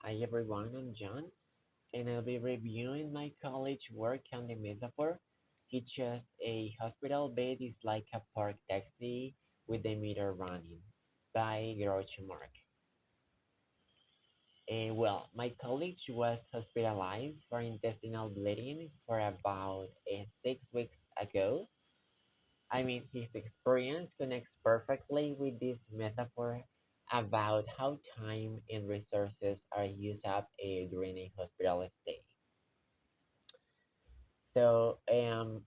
Hi everyone, I'm John, and I'll be reviewing my college work on the metaphor. It's just a hospital bed is like a park taxi with the meter running by Groucho Mark. Well, my colleague was hospitalized for intestinal bleeding for about 6 weeks ago. I mean, his experience connects perfectly with this metaphor about how time and resources are used up during a hospital stay. So,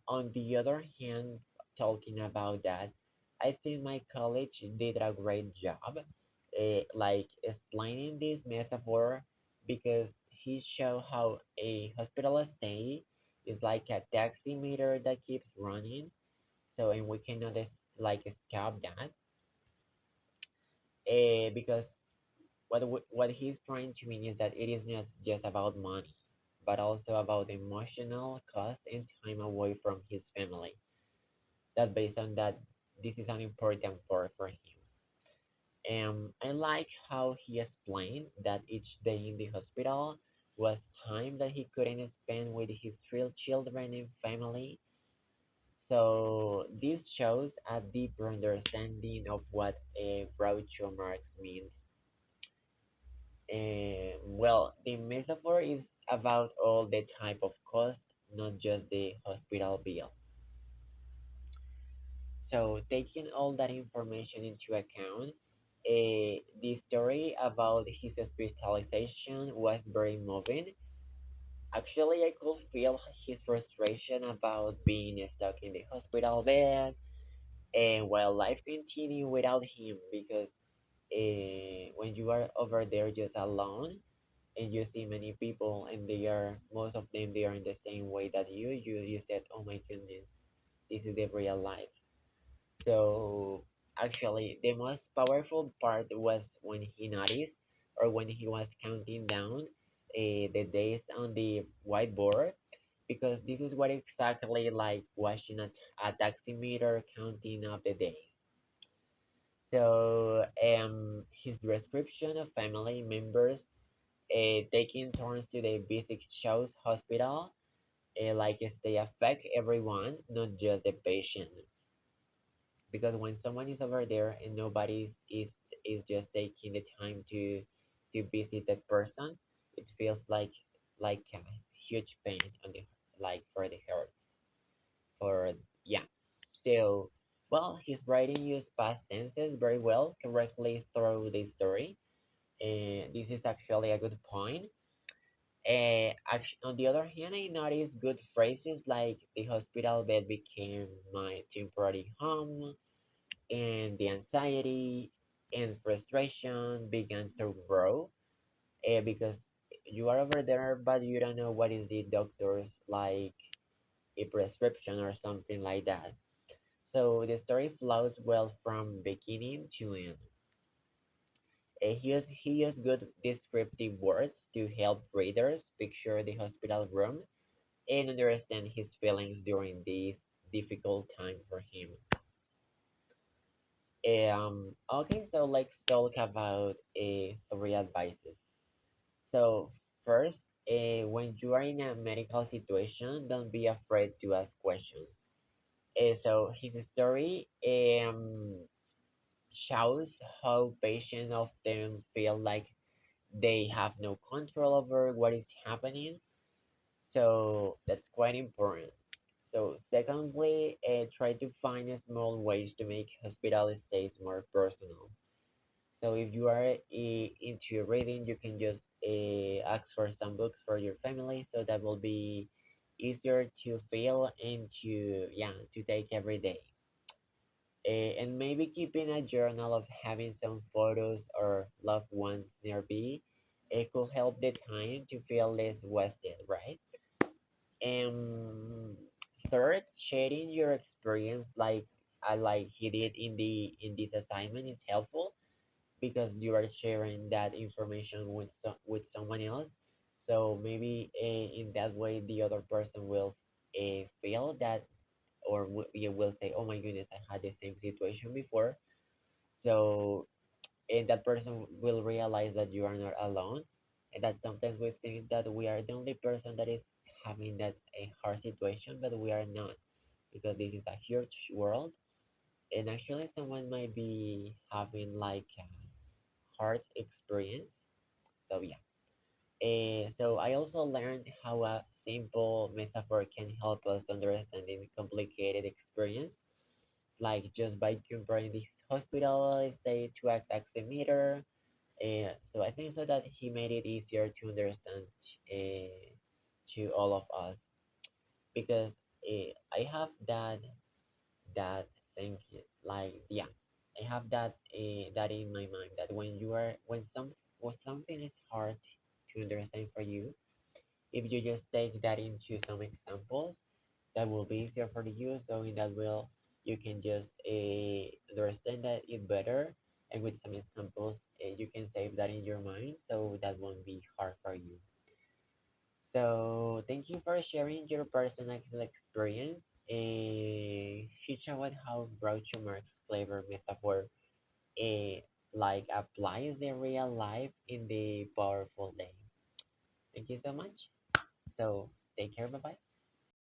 on the other hand, talking about that, I think my college did a great job, like explaining this metaphor because he showed how a hospital stay is like a taxi meter that keeps running. So, and we cannot like stop that, because what he's trying to mean is that it is not just about money, but also about emotional cost and time away from his family. That based on that, this is an important part for him. I like how he explained that each day in the hospital was time that he couldn't spend with his three children and family. So this shows a deeper understanding of what Groucho Marx means. Well, the metaphor is about all the type of cost, not just the hospital bill. So, taking all that information into account, the story about his hospitalization was very moving. Actually, I could feel his frustration about being stuck in the hospital bed and while life continued without him because when you are over there just alone and you see many people and they are most of them they are in the same way that you said, oh my goodness, this is the real life. So actually, the most powerful part was when he noticed, or when he was counting down the days on the whiteboard, because this is what exactly like watching a taximeter counting up the days. So his description of family members taking turns to the basic shows hospital, like they affect everyone, not just the patient, because when someone is over there and nobody is just taking the time to visit that person, it feels like a huge pain on the like for the heart. For yeah, so well, his writing used past tenses very well, correctly through the story, and this is actually a good point. On the other hand, I noticed good phrases like the hospital bed became my temporary home, and the anxiety and frustration began to grow, because you are over there but you don't know what is the doctor's like a prescription or something like that. So the story flows well from beginning to end. He used good descriptive words to help readers picture the hospital room and understand his feelings during this difficult time for him. Okay, so let's talk about three advices. So first, when you are in a medical situation, don't be afraid to ask questions. So his story shows how patients often feel like they have no control over what is happening. So that's quite important. So secondly, try to find small ways to make hospital stays more personal. So if you are into reading, you can just ask for some books for your family, so that will be easier to feel and to yeah to take every day. And maybe keeping a journal of having some photos or loved ones nearby, it could help the time to feel less wasted, right? And third, sharing your experience like he did in this assignment is helpful because you are sharing that information with someone else. So maybe in that way, the other person will feel that, or you will say, "Oh my goodness, I had the same situation before." So and that person will realize that you are not alone, that sometimes we think that we are the only person that is having that a hard situation, but we are not, because this is a huge world, and actually someone might be having like a hard experience. So yeah. So I also learned how a simple metaphor can help us understanding complicated experience, like just by comparing this hospital, let's say, to a taximeter. So I think so that he made it easier to understand to all of us, because I have that thing, like yeah, I have that in my mind, that when something is hard to understand for you, if you just take that into some examples, that will be easier for you. So in that way, you can just understand that it better, and with some examples, you can save that in your mind, so that won't be hard for you. So thank you for sharing your personal experience. She showed how Groucho Marx clever metaphor uh, like applies the real life in the powerful day. Thank you so much. So take care. Bye bye.